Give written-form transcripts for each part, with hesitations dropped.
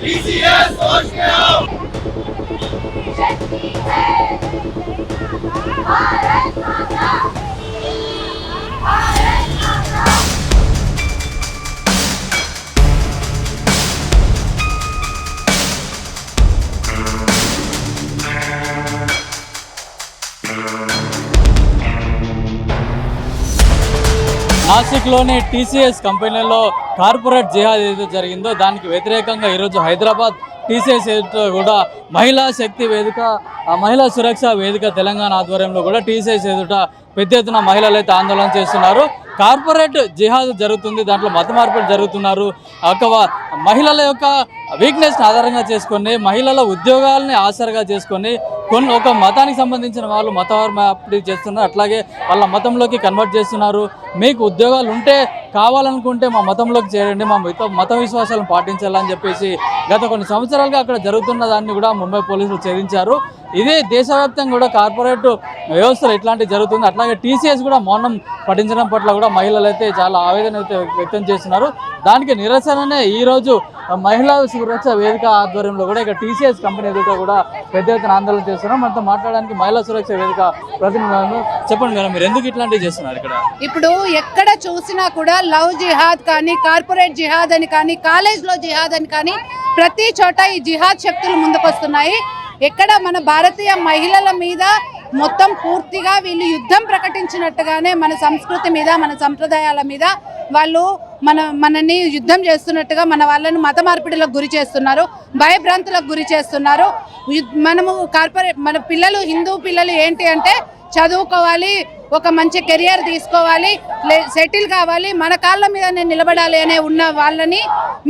TCS होश में आओ। शक्ति है भारत माता, भारत माता। నాసిక్లోని టీసీఎస్ కంపెనీలో కార్పొరేట్ జిహాద్ ఏదైతే జరిగిందో దానికి వ్యతిరేకంగా ఈరోజు హైదరాబాద్ టీసీఎస్ కూడా మహిళా శక్తి వేదిక మహిళా సురక్ష వేదిక తెలంగాణ ఆధ్వర్యంలో కూడా టీసీఎస్ ఎదుట పెద్ద ఎత్తున మహిళలు అయితే ఆందోళన చేస్తున్నారు. కార్పొరేట్ జిహాద్ జరుగుతుంది, దాంట్లో మత మార్పులు జరుగుతున్నారు. మహిళల యొక్క వీక్నెస్ని ఆధారంగా చేసుకొని మహిళల ఉద్యోగాలని ఆసరగా చేసుకొని ఒక మతానికి సంబంధించిన వాళ్ళు మత మార్పిడి చేస్తున్నారు, అట్లాగే వాళ్ళ మతంలోకి కన్వర్ట్ చేస్తున్నారు. మీకు ఉద్యోగాలు ఉంటే కావాలనుకుంటే మా మతంలోకి చేరండి, మా మత విశ్వాసాలను పాటించాలని చెప్పేసి గత కొన్ని సంవత్సరాలుగా అక్కడ జరుగుతున్న దాన్ని కూడా ముంబై పోలీసులు ఛేదించారు. ఇదే దేశవ్యాప్తంగా కూడా కార్పొరేట్ వ్యవస్థలు ఇట్లాంటివి జరుగుతుంది. అట్లాగే టీసీఎస్ కూడా మౌనం పఠించడం పట్ల కూడా మహిళలు అయితే చాలా ఆవేదన అయితే వ్యక్తం చేస్తున్నారు. దానికి నిరసననే ఈరోజు మహిళా సురక్ష వేదిక ఆధ్వర్యంలో కూడా ఇక టీసీఎస్ కంపెనీ ఎదుట కూడా పెద్ద ఎత్తున ఆందోళన చేస్తున్నాం. మనతో మాట్లాడడానికి మహిళా సురక్ష వేదిక ప్రతినిధులను చెప్పండి మేడం, మీరు ఎందుకు ఇట్లాంటివి చేస్తున్నారు? ఇక్కడ ఇప్పుడు ఎక్కడ చూసినా కూడా లవ్ జిహాద్ కానీ కార్పొరేట్ జిహాద్ అని కానీ కాలేజ్లో జిహాద్ అని కానీ ప్రతి చోట ఈ జిహాద్ శక్తులు ముందుకొస్తున్నాయి. ఎక్కడ మన భారతీయ మహిళల మీద మొత్తం పూర్తిగా వీళ్ళు ప్రకటించినట్టుగానే మన సంస్కృతి మీద మన సంప్రదాయాల మీద వాళ్ళు మనని యుద్ధం చేస్తున్నట్టుగా మన వాళ్ళని మత మార్పిడిలకు గురి చేస్తున్నారు, భయభ్రాంతులకు గురి చేస్తున్నారు. మనము మన పిల్లలు హిందూ పిల్లలు ఏంటి అంటే చదువుకోవాలి, ఒక మంచి కెరియర్ తీసుకోవాలి, సెటిల్ కావాలి, మన కాళ్ళ మీద నిలబడాలి అనే ఉన్న వాళ్ళని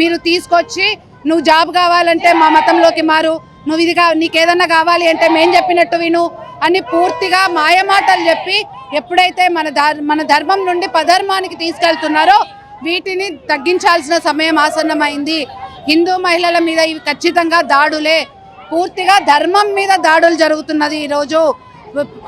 మీరు తీసుకొచ్చి నువ్వు జాబ్ కావాలంటే మా మతంలోకి మారు, నువ్వు ఇది నీకేదన్నా కావాలి అంటే మేం చెప్పినట్టు విను అని పూర్తిగా మాయమాటలు చెప్పి ఎప్పుడైతే మన ధర్మం నుండి పధర్మానికి తీసుకెళ్తున్నారో వీటిని తగ్గించాల్సిన సమయం ఆసన్నమైంది. హిందూ మహిళల మీద ఇవి ఖచ్చితంగా దాడులే, పూర్తిగా ధర్మం మీద దాడులు జరుగుతున్నది. ఈరోజు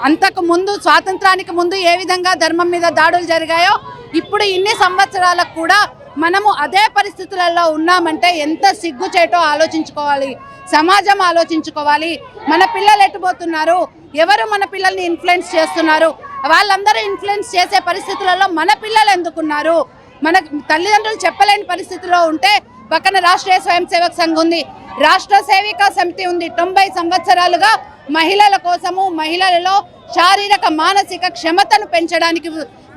అంతకు ముందు స్వాతంత్రానికి ముందు ఏ విధంగా ధర్మం మీద దాడులు జరిగాయో ఇప్పుడు ఇన్ని సంవత్సరాలకు కూడా మనము అదే పరిస్థితులలో ఉన్నామంటే ఎంత సిగ్గుచేటో ఆలోచించుకోవాలి, సమాజం ఆలోచించుకోవాలి. మన పిల్లలు ఎట్టుపోతున్నారు, ఎవరు మన పిల్లల్ని ఇన్ఫ్లుయెన్స్ చేస్తున్నారు, వాళ్ళందరూ ఇన్ఫ్లుయెన్స్ చేసే పరిస్థితులలో మన పిల్లలు ఎందుకున్నారు? మన తల్లిదండ్రులు చెప్పలేని పరిస్థితిలో ఉంటే పక్కన రాష్ట్రీయ స్వయం సేవక్ సంఘ్ ఉంది, రాష్ట్ర సేవికా సమితి ఉంది. 90 సంవత్సరాలుగా మహిళల కోసము మహిళలలో శారీరక మానసిక క్షమతను పెంచడానికి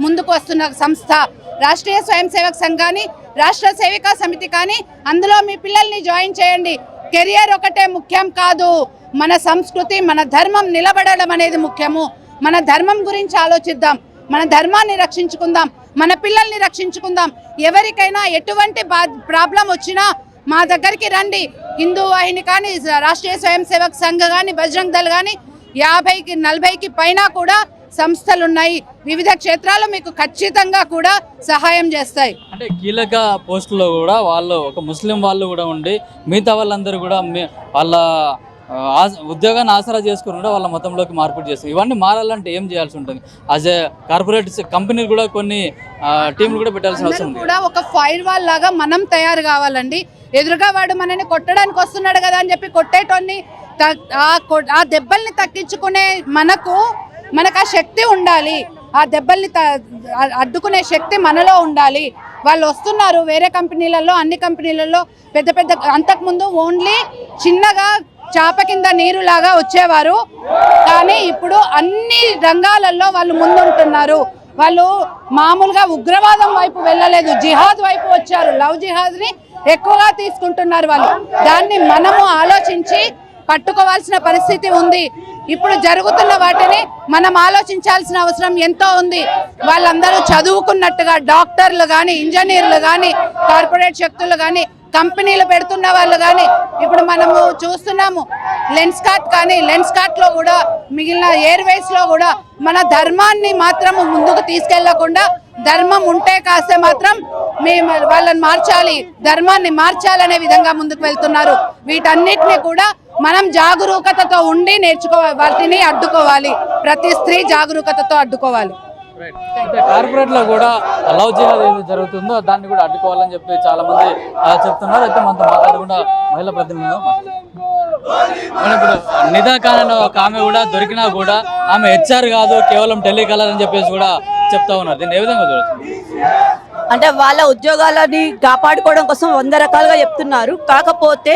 ముందుకు వస్తున్న సంస్థ రాష్ట్రీయ స్వయం సేవక్ సంఘ్ కానీ రాష్ట్ర సేవికా సమితి కానీ. అందులో మీ పిల్లల్ని జాయిన్ చేయండి. కెరియర్ ఒకటే ముఖ్యం కాదు, మన సంస్కృతి మన ధర్మం నిలబడడం అనేది ముఖ్యము. మన ధర్మం గురించి ఆలోచిద్దాం, మన ధర్మాన్ని రక్షించుకుందాం, మన పిల్లల్ని రక్షించుకుందాం. ఎవరికైనా ఎటువంటి ప్రాబ్లం వచ్చినా మా దగ్గరికి రండి. హిందూ వాహిని కానీ రాష్ట్రీయ స్వయం సేవక్ సంఘ్ కానీ బజరంగ్ దళ్ కానీ 50కి 40కి పైన కూడా సంస్థలు ఉన్నాయి. వివిధ క్షేత్రాలు మీకు ఖచ్చితంగా కూడా సహాయం చేస్తాయి. అంటే కీలక పోస్టులో కూడా వాళ్ళు ఒక ముస్లిం వాళ్ళు కూడా ఉండి మిగతా వాళ్ళందరూ కూడా వాళ్ళ ఉద్యోగాన్ని ఆసరా చేసుకుని కూడా వాళ్ళ మతంలోకి మార్పిడి చేస్తారు. ఇవన్నీ మారాలంటే ఏం చేయాల్సి ఉంటుంది? యాజ్ ఏ కార్పొరేట్ కంపెనీలు కూడా కొన్ని టీంలు కూడా పెట్టాల్సిన అవసరం ఉంది. కూడా ఒక ఫైర్ వాల్ లాగా మనం తయారు కావాలండి. ఎదురుగా వాడు మనని కొట్టడానికి వస్తున్నాడు కదా అని చెప్పి కొట్టేటోన్ని ఆ దెబ్బల్ని తగ్గించుకునే మనకు ఆ శక్తి ఉండాలి. ఆ దెబ్బల్ని అడ్డుకునే శక్తి మనలో ఉండాలి. వాళ్ళు వస్తున్నారు వేరే కంపెనీలలో, అన్ని కంపెనీలలో పెద్ద పెద్ద, అంతకుముందు ఓన్లీ చిన్నగా చాప కింద నీరులాగా వచ్చేవారు, కానీ ఇప్పుడు అన్ని రంగాలలో వాళ్ళు ముందుంటున్నారు. వాళ్ళు మామూలుగా ఉగ్రవాదం వైపు వెళ్ళలేదు, జిహాద్ వైపు వచ్చారు. లవ్ జిహాద్ని ఎక్కువగా తీసుకుంటున్నారు వాళ్ళు. దాన్ని మనము ఆలోచించి పట్టుకోవాల్సిన పరిస్థితి ఉంది. ఇప్పుడు జరుగుతున్న వాటిని మనం ఆలోచించాల్సిన అవసరం ఎంతో ఉంది. వాళ్ళందరూ చదువుకున్నట్టుగా డాక్టర్లు కానీ ఇంజనీర్లు కానీ కార్పొరేట్ శక్తులు కానీ కంపెనీలు పెడుతున్న వాళ్ళు కానీ ఇప్పుడు మనము చూస్తున్నాము. లెన్స్కార్ట్లో కూడా మిగిలిన ఎయిర్వేస్లో కూడా మన ధర్మాన్ని మాత్రం ముందుకు తీసుకెళ్లకుండా ధర్మం ఉంటే కాస్తే మాత్రం వాళ్ళని మార్చాలి, ధర్మాన్ని మార్చాలనే విధంగా ముందుకు వెళ్తున్నారు. వీటన్నిటిని కూడా మనం జాగరూకతతో ఉండి నేర్చుకోవాలి, వాటిని అడ్డుకోవాలి. ప్రతి స్త్రీ జాగరూకతతో అడ్డుకోవాలి. అయితే కార్పొరేట్ లో కూడా లవ్ జిహాద్ ఏది జరుగుతుందో దాన్ని కూడా అడ్డుకోవాలని చెప్పి చాలా మంది చెప్తున్నారు. అయితే మనతో మాట్లాడకుండా మహిళా ప్రతినిధులు మనం ఇప్పుడు నిదా ఖాన్ అనే ఒక ఆమె కూడా దొరికినా కూడా ఆమె హెచ్ఆర్ కాదు, కేవలం టెలికాలర్ అని చెప్పేసి కూడా చెప్తా ఉన్నారు. దీన్ని ఏ విధంగా చూడొచ్చు? అంటే వాళ్ళ ఉద్యోగాలని కాపాడుకోవడం కోసం 100 రకాలుగా చెప్తున్నారు. కాకపోతే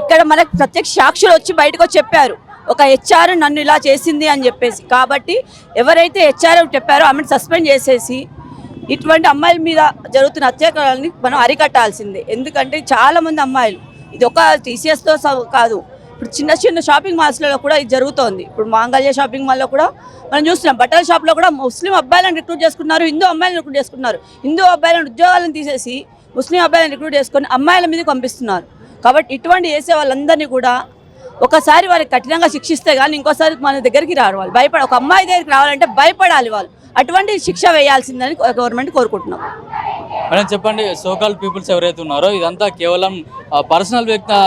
ఇక్కడ మనకు ప్రత్యక్ష సాక్షులు వచ్చి బయటకు వచ్చి చెప్పారు, ఒక హెచ్ఆర్ నన్ను ఇలా చేసింది అని చెప్పేసి. కాబట్టి ఎవరైతే హెచ్ఆర్ చెప్పారో ఆమెను సస్పెండ్ చేసేసి ఇటువంటి అమ్మాయిల మీద జరుగుతున్న అత్యాచారాలని మనం అరికట్టాల్సిందే. ఎందుకంటే చాలామంది అమ్మాయిలు, ఇది ఒక టీసీఎస్తో కాదు, ఇప్పుడు చిన్న చిన్న షాపింగ్ మాల్స్లో కూడా ఇది జరుగుతోంది. ఇప్పుడు మాంగళ్య షాపింగ్ మాల్లో కూడా మనం చూస్తున్నాం, బట్టల షాప్లో కూడా ముస్లిం అబ్బాయిలను రిక్రూట్ చేసుకున్నారు, హిందూ అమ్మాయిలను రిక్రూట్ చేసుకున్నారు. హిందూ అబ్బాయిలను ఉద్యోగాలను తీసేసి ముస్లిం అబ్బాయిలను రిక్రూట్ చేసుకొని అమ్మాయిల మీద పంపిస్తున్నారు. కాబట్టి ఇటువంటి చేసే వాళ్ళందరినీ కూడా ఒకసారి వారికి కఠినంగా శిక్షిస్తే కానీ ఇంకోసారి మన దగ్గరికి రారు. వాళ్ళు ఒక అమ్మాయి దగ్గరికి రావాలంటే భయపడాలి వాళ్ళు. అటువంటి శిక్ష వేయాల్సిందని గవర్నమెంట్ కోరుకుంటున్నాం. మేడం చెప్పండి, సోకాల్ పీపుల్స్ ఎవరైతే ఉన్నారో ఇదంతా కేవలం పర్సనల్ వ్యక్తి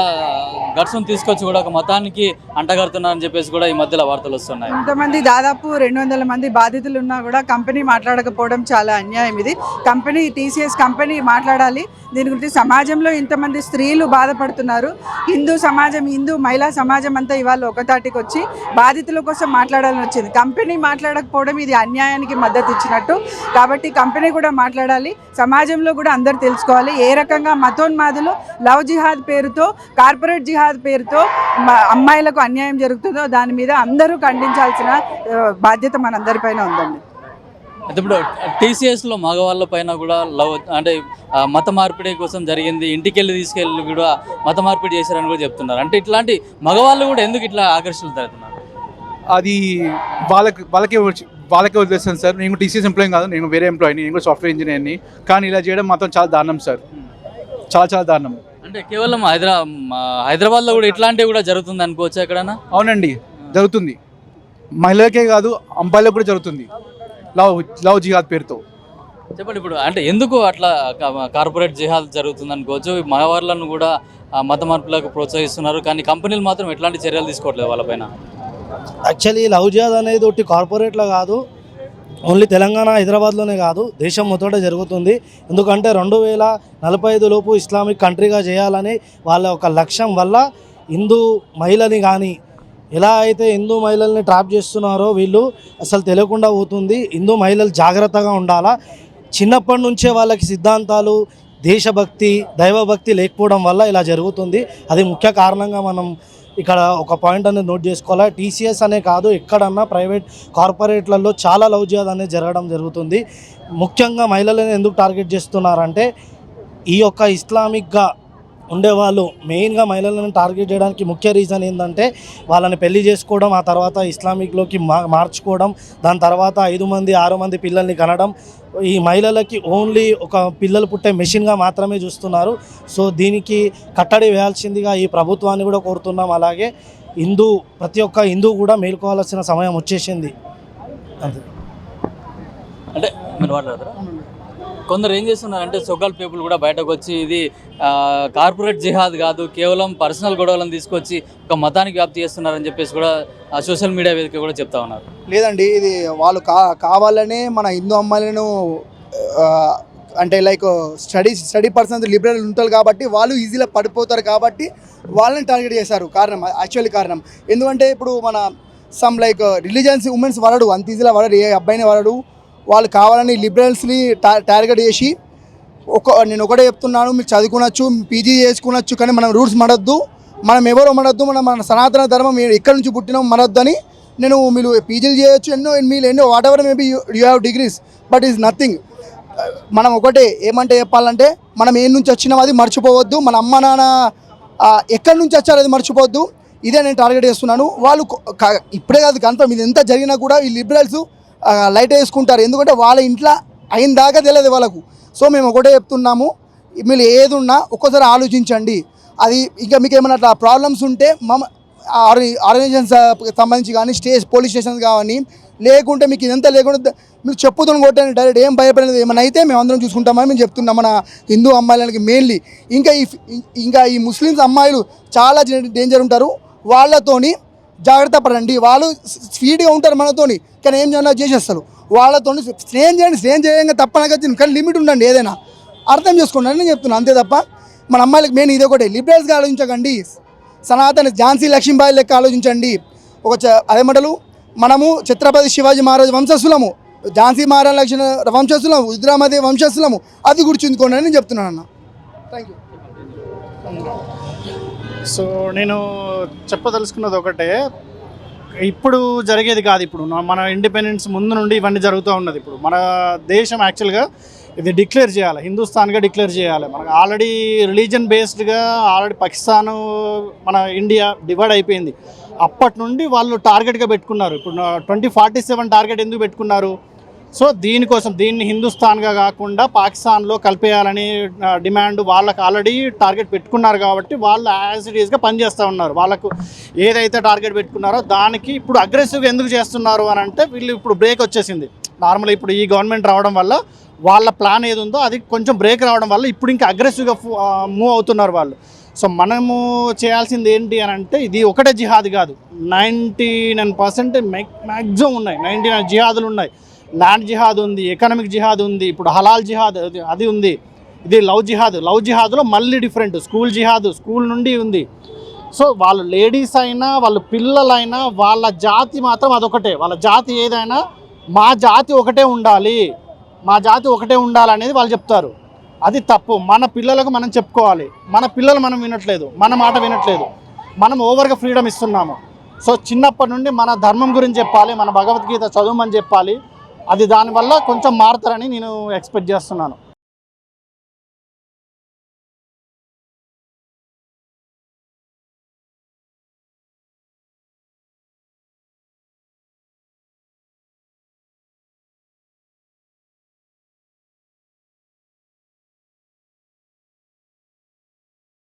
గట్స్ను తీసుకొచ్చి కూడా ఒక మతానికి అంటగడుతున్నారని చెప్పేసి కూడా ఈ మధ్యలో వార్తలు వస్తున్నాయి. ఇంతమంది దాదాపు 200 మంది బాధితులు ఉన్నా కూడా కంపెనీ మాట్లాడకపోవడం చాలా అన్యాయం. ఇది కంపెనీ, టీసీఎస్ కంపెనీ మాట్లాడాలి. దీని గురించి సమాజంలో ఇంతమంది స్త్రీలు బాధపడుతున్నారు. హిందూ సమాజం, హిందూ మహిళా సమాజం అంతా ఇవాళ ఒకతాటికి వచ్చి బాధితుల కోసం మాట్లాడాలని వచ్చింది. కంపెనీ మాట్లాడకపోవడం ఇది అన్యాయానికి మద్దతు ఇచ్చినట్టు. కాబట్టి కంపెనీ కూడా మాట్లాడాలి. సమాజంలో కూడా అందరు తెలుసుకోవాలి ఏ రకంగా మతోన్మాదులు లవ్ జిహాద్ పేరుతో, కార్పొరేట్ జిహాద్ పేరుతో అమ్మాయిలకు అన్యాయం జరుగుతుందో దాని మీద అందరూ ఖండించాల్సిన బాధ్యత మనందరిపైన ఉందండి. అయితే ఇప్పుడు టీసీఎస్లో మగవాళ్ళ పైన కూడా లవ్ అంటే మత మార్పిడి కోసం జరిగింది, ఇంటికి వెళ్ళి తీసుకెళ్ళి కూడా మత మార్పిడి చేశారని కూడా చెప్తున్నారు. అంటే ఇట్లాంటి మగవాళ్ళు కూడా ఎందుకు ఇట్లా ఆకర్షితులవుతున్నారు? అది వాళ్ళకే వదిలేస్తాను సార్. నేను టీసీఎస్ ఎంప్లాయీ కాదు, నేను వేరే ఎంప్లాయీని, నేను కూడా సాఫ్ట్వేర్ ఇంజనీర్ని. కానీ ఇలా చేయడం మాత్రం చాలా దారుణం సార్, చాలా దారుణం. అంటే కేవలం హైదరాబాద్లో కూడా ఇట్లాంటివి కూడా జరుగుతుంది అనుకోవచ్చు ఎక్కడైనా? అవునండి, జరుగుతుంది. మహిళలకే కాదు, అబ్బాయిలకు కూడా జరుగుతుంది లవ్ జిహాద్ పేరుతో. చెప్పండి, ఇప్పుడు అంటే ఎందుకు అట్లా కార్పొరేట్ జిహాద్ జరుగుతుంది అనుకోవచ్చు? మగవాళ్ళను కూడా మత మార్పులకు ప్రోత్సహిస్తున్నారు, కానీ కంపెనీలు మాత్రం ఎట్లాంటి చర్యలు తీసుకోవట్లేదు వాళ్ళపైన. యాక్చువల్లీ లవ్ జిహాద్ అనేది ఒకటి కార్పొరేట్లో కాదు, ఓన్లీ తెలంగాణ హైదరాబాద్లోనే కాదు, దేశం మొత్తం జరుగుతుంది. ఎందుకంటే 2045 లోపు ఇస్లామిక్ కంట్రీగా చేయాలని వాళ్ళ ఒక లక్ష్యం వల్ల హిందూ మహిళని కానీ ఎలా అయితే హిందూ మహిళల్ని ట్రాప్ చేస్తున్నారో వీళ్ళు అసలు తెలియకుండా పోతుంది. హిందూ మహిళలు జాగ్రత్తగా ఉండాలా. చిన్నప్పటి నుంచే వాళ్ళకి సిద్ధాంతాలు, దేశభక్తి, దైవభక్తి లేకపోవడం వల్ల ఇలా జరుగుతుంది. అది ముఖ్య కారణంగా మనం ఇక్కడ ఒక పాయింట్ అనేది నోట్ చేసుకోవాలి. టీసీఎస్ అనే కాదు, ఎక్కడన్నా ప్రైవేట్ కార్పొరేట్లలో చాలా లవ్ జిహాద్ అనేది జరుగుతుంది. ముఖ్యంగా మహిళలను ఎందుకు టార్గెట్ చేస్తున్నారంటే ఈ యొక్క ఇస్లామిక్గా ఉండేవాళ్ళు మెయిన్గా మహిళలను టార్గెట్ చేయడానికి ముఖ్య రీజన్ ఏంటంటే వాళ్ళని పెళ్లి చేసుకోవడం, ఆ తర్వాత ఇస్లామిక్లోకి మార్చుకోవడం, దాని తర్వాత 5 మంది 6 మంది పిల్లల్ని కనడం. ఈ మహిళలకి ఓన్లీ ఒక పిల్లలు పుట్టే మెషిన్గా మాత్రమే చూస్తున్నారు. సో దీనికి కట్టడి వేయాల్సిందిగా ఈ ప్రభుత్వాన్ని కూడా కోరుతున్నాం. అలాగే ప్రతి ఒక్క హిందూ కూడా మేల్కోవాల్సిన సమయం వచ్చేసింది. అంతే. అంటే మీరు మాట్లాడతారా? కొందరు ఏం చేస్తున్నారంటే సోకాల్ పీపుల్ కూడా బయటకు వచ్చి ఇది కార్పొరేట్ జిహాద్ కాదు, కేవలం పర్సనల్ గొడవలను తీసుకొచ్చి ఒక మతానికి వ్యాప్తి చేస్తున్నారని చెప్పేసి కూడా సోషల్ మీడియా వేదిక కూడా చెప్తా ఉన్నారు. లేదండి, ఇది వాళ్ళు కావాలనే మన హిందూ అమ్మాయిలను అంటే లైక్ స్టడీ పర్సన్స్ లిబరల్ ఉంటారు కాబట్టి వాళ్ళు ఈజీగా పడిపోతారు కాబట్టి వాళ్ళని టార్గెట్ చేశారు. యాక్చువల్లీ కారణం ఎందుకంటే ఇప్పుడు మన సమ్ లైక్ రిలీజియన్స్ ఉమెన్స్ వాడడు, అంత ఈజీగా వాడడు, ఏ అబ్బాయిని వాడడు. వాళ్ళు కావాలని లిబరల్స్ని టార్గెట్ చేసి నేను ఒకటే చెప్తున్నాను, మీరు చదువుకునొచ్చు, పీజీ చేసుకునొచ్చు, కానీ మనం రూట్స్ మడద్దు, మనం ఎవరో మడద్దు, మన సనాతన ధర్మం ఎక్కడి నుంచి పుట్టినాం మడద్దు అని. మీరు పీజీలు చేయొచ్చు, ఎన్నో what ever maybe you have degrees, but is nothing. మనం ఒకటే ఏమంటే చెప్పాలంటే మనం ఏ నుంచి వచ్చినాం అది మర్చిపోవద్దు, మన అమ్మ నాన్న ఎక్కడి నుంచి వచ్చారో అది మర్చిపోవద్దు. ఇదే నేను టార్గెట్ చేస్తున్నాను. వాళ్ళు ఇప్పుడే కాదు, కన్ఫర్మ్ ఇది ఎంత జరిగినా కూడా ఈ లిబరల్స్ లైట్ వేసుకుంటారు, ఎందుకంటే వాళ్ళ ఇంట్లో అయిన దాకా తెలియదు వాళ్ళకు. సో మేము ఒకటే చెప్తున్నాము, మీరు ఏది ఉన్నా ఒక్కోసారి ఆలోచించండి. అది ఇంకా మీకు ఏమైనా అట్లా ప్రాబ్లమ్స్ ఉంటే ఆర్గనైజేషన్స్ సంబంధించి కానీ పోలీస్ స్టేషన్స్ కానీ, లేకుంటే మీకు ఇదంతా లేకుండా మీరు చెప్పుతో కొట్టండి డైరెక్ట్, ఏం భయపడలేదు. ఏమైనా అయితే మేము అందరం చూసుకుంటామని మేము చెప్తున్నాం మన హిందూ అమ్మాయిలకి మెయిన్లీ. ఇంకా ఈ ముస్లిమ్స్ అమ్మాయిలు చాలా డేంజర్ ఉంటారు. వాళ్ళతోని జాగ్రత్త పడండి. వాళ్ళు స్పీడ్గా ఉంటారు మనతోని, కానీ ఏం చేయాలో చేసేస్తారు. వాళ్ళతో స్నేహం చేయంగా తప్పనగా కానీ లిమిట్ ఉండండి. ఏదైనా అర్థం చేసుకోండి అని నేను చెప్తున్నాను, అంతే తప్ప మన అమ్మాయిలకు మెయిన్ ఇది ఒకటే, లిబరల్స్గా ఆలోచించకండి. సనాతన ఝాన్సీ లక్ష్మీబాయి లెక్క ఆలోచించండి. అదేమంటలు మనము ఛత్రపతి శివాజీ మహారాజ్ వంశస్థులము, ఝాన్సీ మహారాజ్ వంశస్థులము, రుద్రామదేవి వంశస్థులము, అది గుర్తుంచుకోండి అని నేను చెప్తున్నాను అన్న. Thank you. సో నేను చెప్పదలుచుకున్నది ఒకటే, ఇప్పుడు జరిగేది కాదు. ఇప్పుడు మన ఇండిపెండెన్స్ ముందు నుండి ఇవన్నీ జరుగుతూ ఉన్నది. ఇప్పుడు మన దేశం యాక్చువల్గా ఇది డిక్లేర్ చేయాలి, హిందుస్థాన్గా డిక్లేర్ చేయాలి. మనకు ఆల్రెడీ రిలీజన్ బేస్డ్గా ఆల్రెడీ పాకిస్తాను మన ఇండియా డివైడ్ అయిపోయింది. అప్పటి నుండి వాళ్ళు టార్గెట్గా పెట్టుకున్నారు. ఇప్పుడు 2047 టార్గెట్ ఎందుకు పెట్టుకున్నారు? సో దీనికోసం, దీన్ని హిందుస్థాన్గా కాకుండా పాకిస్తాన్లో కలిపేయాలని డిమాండ్ వాళ్ళకి ఆల్రెడీ టార్గెట్ పెట్టుకున్నారు. కాబట్టి వాళ్ళు యాజ్ ఇట్ ఈస్గా పనిచేస్తూ ఉన్నారు. వాళ్ళకు ఏదైతే టార్గెట్ పెట్టుకున్నారో దానికి ఇప్పుడు అగ్రెసివ్గా ఎందుకు చేస్తున్నారు అని అంటే, వీళ్ళు ఇప్పుడు బ్రేక్ వచ్చేసింది. నార్మల్గా ఇప్పుడు ఈ గవర్నమెంట్ రావడం వల్ల వాళ్ళ ప్లాన్ ఏది ఉందో అది కొంచెం బ్రేక్ రావడం వల్ల ఇప్పుడు ఇంకా అగ్రెసివ్గా మూవ్ అవుతున్నారు వాళ్ళు. సో మనము చేయాల్సింది ఏంటి అని అంటే, ఇది ఒకటే జిహాద్ కాదు, 99% మ్యాక్సిమం ఉన్నాయి, 99 జిహాదులు ఉన్నాయి. ల్యాండ్ జిహాద్ ఉంది, ఎకనామిక్ జిహాద్ ఉంది, ఇప్పుడు హలాల్ జిహాద్ అది ఉంది, ఇది లవ్ జిహాద్లో మళ్ళీ డిఫరెంట్, స్కూల్ జిహాద్ స్కూల్ నుండి ఉంది. సో వాళ్ళు లేడీస్ అయినా వాళ్ళు పిల్లలైనా వాళ్ళ జాతి మాత్రం అదొకటే. వాళ్ళ జాతి ఏదైనా మా జాతి ఒకటే ఉండాలి, మా జాతి ఒకటే ఉండాలనేది వాళ్ళు చెప్తారు. అది తప్పు. మన పిల్లలకు మనం చెప్పుకోవాలి. మన పిల్లలు మనం వినట్లేదు, మన మాట వినట్లేదు, మనం ఓవర్గా ఫ్రీడమ్ ఇస్తున్నాము. సో చిన్నప్పటి నుండి మన ధర్మం గురించి చెప్పాలి, మన భగవద్గీత చదవమని చెప్పాలి. అది దానివల్ల కొంచెం మారుతారని నేను ఎక్స్పెక్ట్ చేస్తున్నాను.